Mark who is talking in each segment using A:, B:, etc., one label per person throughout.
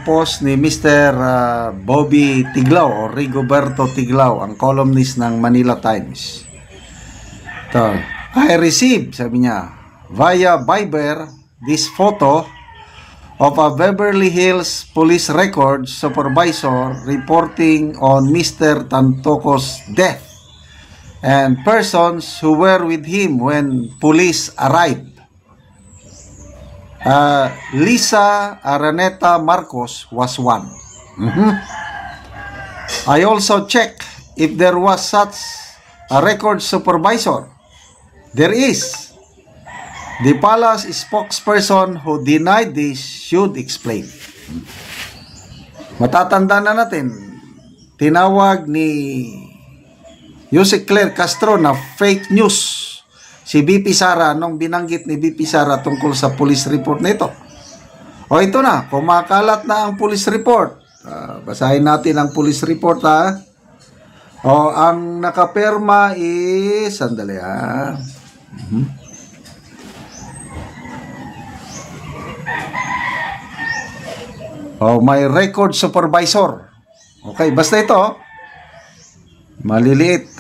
A: post ni Mr. Bobby Tiglao o Rigoberto Tiglao, ang columnist ng Manila Times. Ito, I received, sabi niya, via Viber, this photo of a Beverly Hills police record supervisor reporting on Mr. Tantoco's death and persons who were with him when police arrived. Lisa Araneta Marcos was one. I also checked if there was such a record supervisor. There is. The palace spokesperson who denied this should explain. Matatanda na natin, tinawag ni Jose Claire Castro na fake news si BP Sara nung binanggit ni BP Sara tungkol sa police report na ito. O ito na, kumakalat na ang police report. Basahin natin ang police report ha. O ang nakaperma is, sandali ha. O may record supervisor. Okay, basta ito. Maliliit.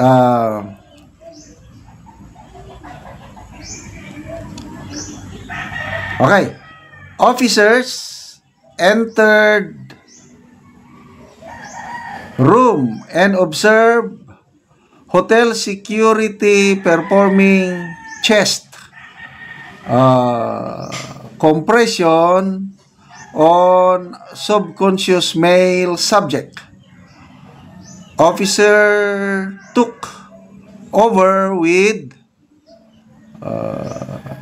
A: Okay. Officers entered room and observed hotel security performing chest compression on subconscious male subject. Officer took over with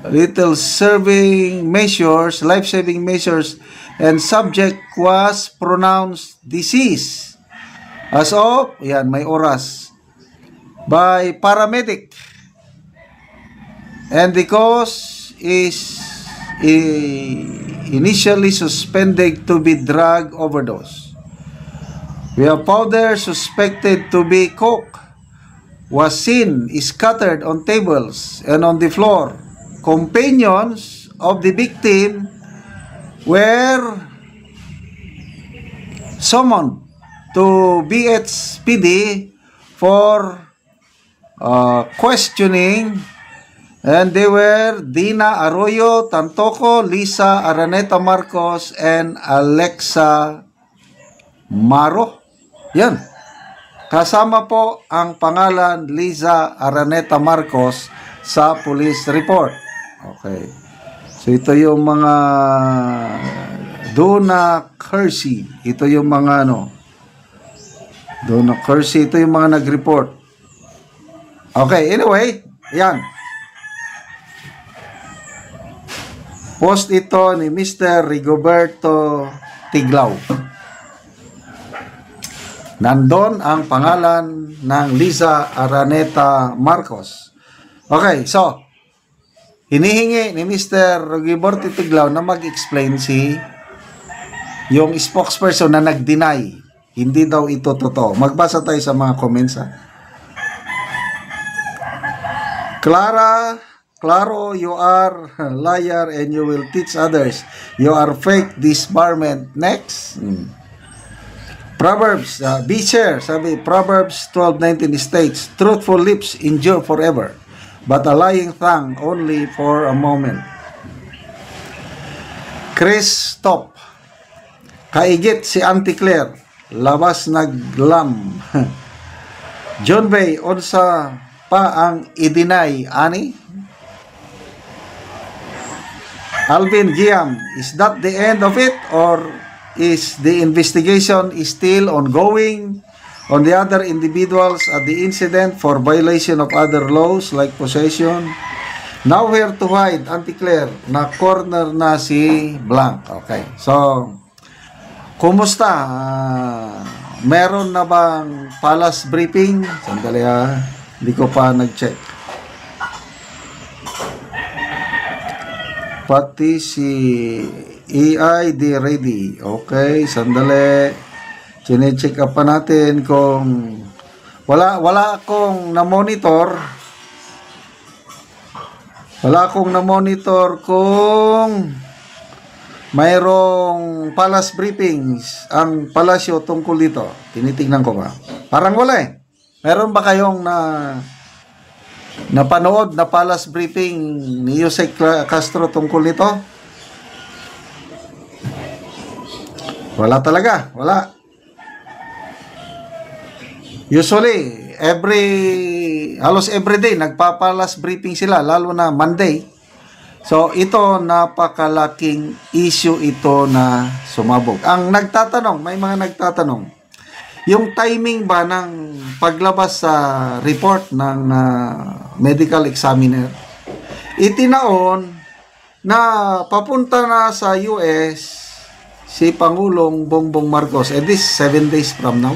A: life-saving measures, and subject was pronounced deceased as of, yan, may oras, by paramedic, and the cause is initially suspended to be drug overdose. Where powder suspected to be coke was seen scattered on tables and on the floor. Companions of the victim were summoned to BHPD for questioning, and they were Dina Arroyo Tantoco, Lisa Araneta Marcos, and Alexa Maro. Yan. Kasama po ang pangalan Lisa Araneta Marcos sa police report. Okay. So ito yung mga Donna Kersey. Ito yung mga Donna Kersey. Ito yung mga nag-report. Okay. Anyway. Yan. Post ito ni Mr. Rigoberto Tiglao. Nandun ang pangalan ng Lisa Araneta Marcos. Okay, so hinihingi ni Mr. Rigoberto Tiglao na mag-explain yung spokesperson na nag-deny. Hindi daw ito totoo. Magbasa tayo sa mga comments ha. Claro, you are a liar and you will teach others. You are fake disbarment. Next. Proverbs, B-share, sabi, Proverbs 12:19 states, truthful lips endure forever, but a lying tongue only for a moment. Chris, stop. Kaigit si Auntie Claire, labas naglam. John Bay, unsa pa ang i-deny, ani? Alvin Giam, is that the end of it, or is the investigation still ongoing on the other individuals at the incident for violation of other laws like possession? Nowhere to hide, Auntie Claire, na corner na si Blanc. Okay, so kumusta? Meron na bang palace briefing? Sandali ha, hindi ko pa nag-check. Pati si EID ready. Okay, sandali. Chine-check up pa natin kung wala akong na-monitor. Wala akong na-monitor kung mayroong palace briefings ang palasyo tungkol dito. Tinitingnan ko ba? Parang wala eh. Meron ba kayong napanood na palace briefing ni Jose Castro tungkol nito? Wala talaga. Wala. Usually, halos every day, nagpapalas briefing sila, lalo na Monday. So, ito, napakalaking issue ito na sumabog. Ang nagtatanong, may mga nagtatanong, yung timing ba ng paglabas sa report ng medical examiner, itinaon na papunta na sa US si Pangulong Bongbong Marcos, this 7 days from now.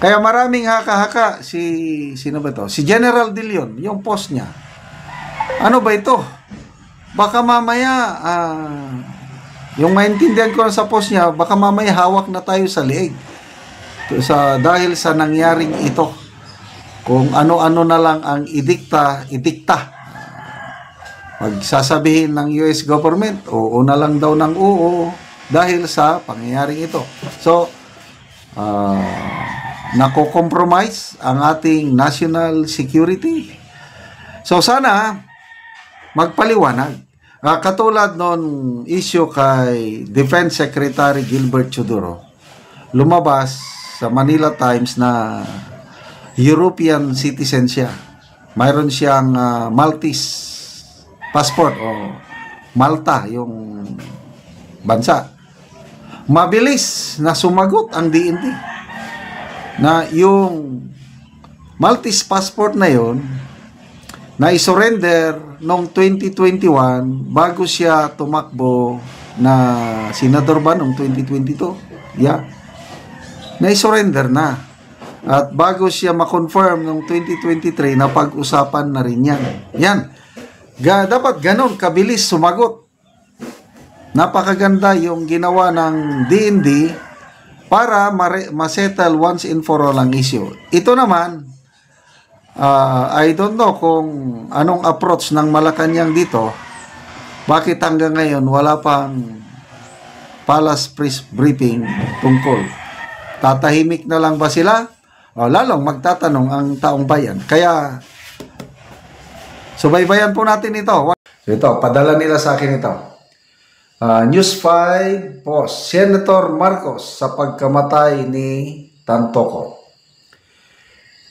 A: Kaya maraming haka-haka sino ba to? Si General De Leon, yung post niya. Ano ba ito? Baka mamaya, yung maintindihan ko sa post niya, baka mamaya hawak na tayo sa liig. Dahil sa nangyaring ito. Kung ano-ano na lang ang idikta. Pagsasabihin ng US government, oo na lang daw ng oo dahil sa pangyayaring ito. So, nako-compromise ang ating national security. So sana magpaliwanag. Katulad noon issue kay Defense Secretary Gilbert Chodoro, lumabas sa Manila Times na European citizen siya. Mayroon siyang Maltese passport o Malta yung bansa. Mabilis na sumagot ang DND na yung Maltese passport na yon na isurrender noong 2021 bago siya tumakbo na senador ba noong 2022. Yeah. Na isurrender na. At bago siya ma-confirm noong 2023 na pag-usapan na rin yan. Yan. Dapat ganon kabilis sumagot. Napakaganda yung ginawa ng DND para masettle once and for all ang issue. Ito naman, I don't know kung anong approach ng Malacanang dito. Bakit hanggang ngayon wala pang palace press briefing tungkol? Tatahimik na lang ba sila? O lalong magtatanong ang taong bayan. Kaya, subaybayan po natin ito. Ito, padala nila sa akin ito. News 5 post, Senator Marcos sa pagkamatay ni Tantoco.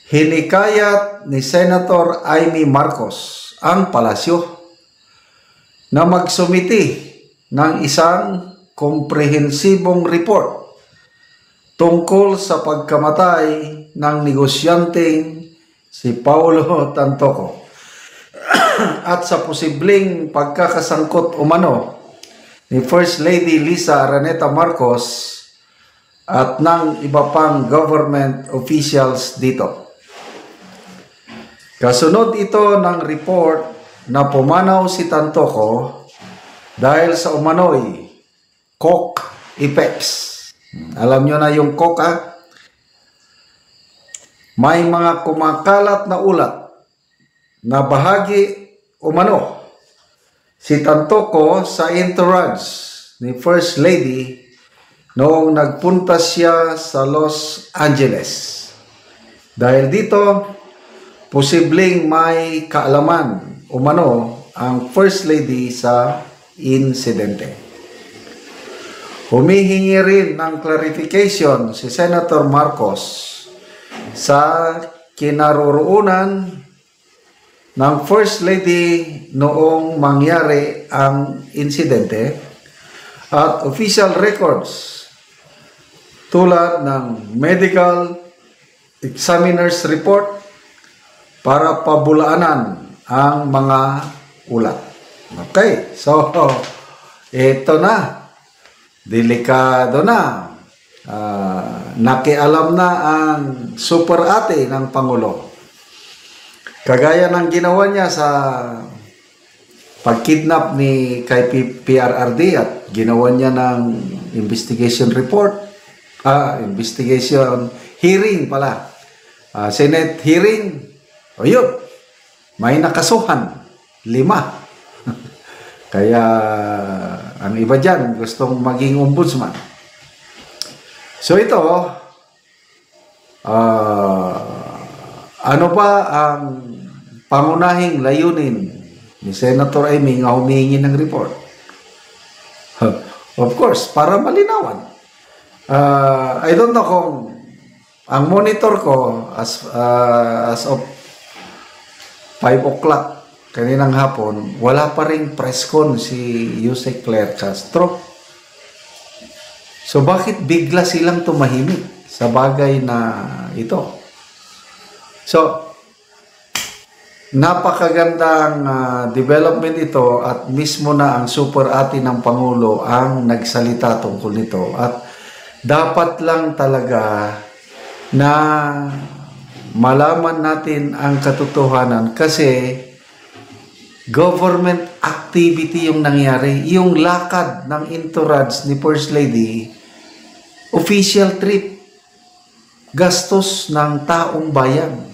A: Hinikayat ni Senator Amy Marcos ang palasyo na magsumiti ng isang komprehensibong report tungkol sa pagkamatay ng negosyanteng si Paulo Tantoco at sa posibleng pagkakasangkot umano ni First Lady Lisa Araneta Marcos at ng iba pang government officials dito. Kasunod ito ng report na pumanaw si Tantoco dahil sa umano'y coke effects. Alam nyo na yung coke, ha? May mga kumakalat na ulat na bahagi umano si Tantoco sa entourage ni First Lady noong nagpunta siya sa Los Angeles. Dahil dito, posibleng may kaalaman umano ang First Lady sa insidente. Humihingi rin ng clarification si Senator Marcos sa kinaroroonan ng First Lady noong mangyari ang insidente at official records tulad ng medical examiner's report para pabulaanan ang mga ulat. Okay, so ito na. Delikado na. Nakialam na ang super ate ng Pangulo. Kagaya ng ginawa niya sa pagkidnap ni kay PRRD at ginawa niya ng investigation report, investigation hearing pala, Senate hearing, o yun, may nakasuhan, 5. Kaya Ang iba dyan, gustong maging ombudsman. So ito, ano ba ang pangunahing layunin ni Senator Amy nga humingi ng report? Of course, para malinawan. I don't know kung ang monitor ko as of 5 o'clock kaninang hapon, wala pa ring press con si Yusek Claire Castro. So bakit bigla silang tumahimik sa bagay na ito? So, napakagandang development ito at mismo na ang super ate ng Pangulo ang nagsalita tungkol nito. At dapat lang talaga na malaman natin ang katotohanan kasi government activity yung nangyari. Yung lakad ng entourage ni First Lady, official trip, gastos ng taong bayan.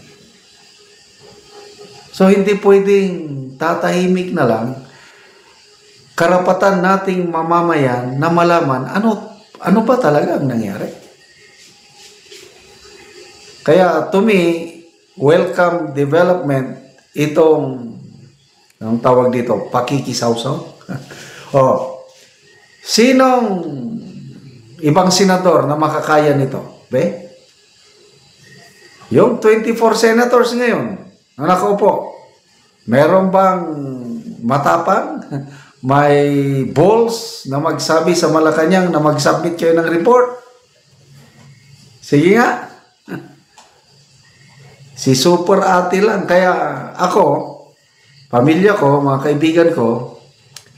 A: So, hindi pwedeng tatahimik na lang. Karapatan nating mamamayan na malaman ano pa talaga ang nangyari. Kaya, to me, welcome development itong, anong tawag dito, pakikisawsaw. Sinong ibang senador na makakaya nito? Be? Yung 24 senators ngayon, na nakaupo, meron bang matapang? May balls na magsabi sa Malacanang na mag-submit kayo ng report? Sige nga. Si super ate lang. Kaya ako, pamilya ko, mga kaibigan ko,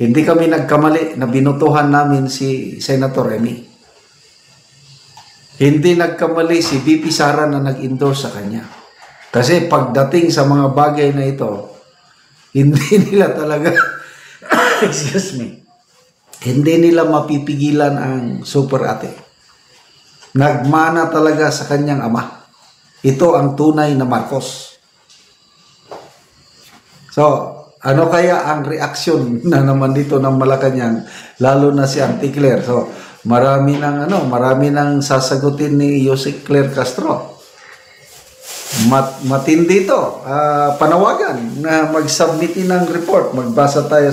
A: hindi kami nagkamali na binutuhan namin si Senator Amy. Hindi nagkamali si VP Sara na nag-endorse sa kanya. Kasi pagdating sa mga bagay na ito, hindi nila talaga, excuse me, hindi nila mapipigilan ang super ate. Nagmana talaga sa kanyang ama. Ito ang tunay na Marcos. So, ano kaya ang reaksyon na naman dito ng Malacanang, lalo na si Auntie Claire? So, marami nang sasagutin ni Yusek Claire Castro. Matindi ito. Panawagan na mag-submit ng report. Magbasa tayo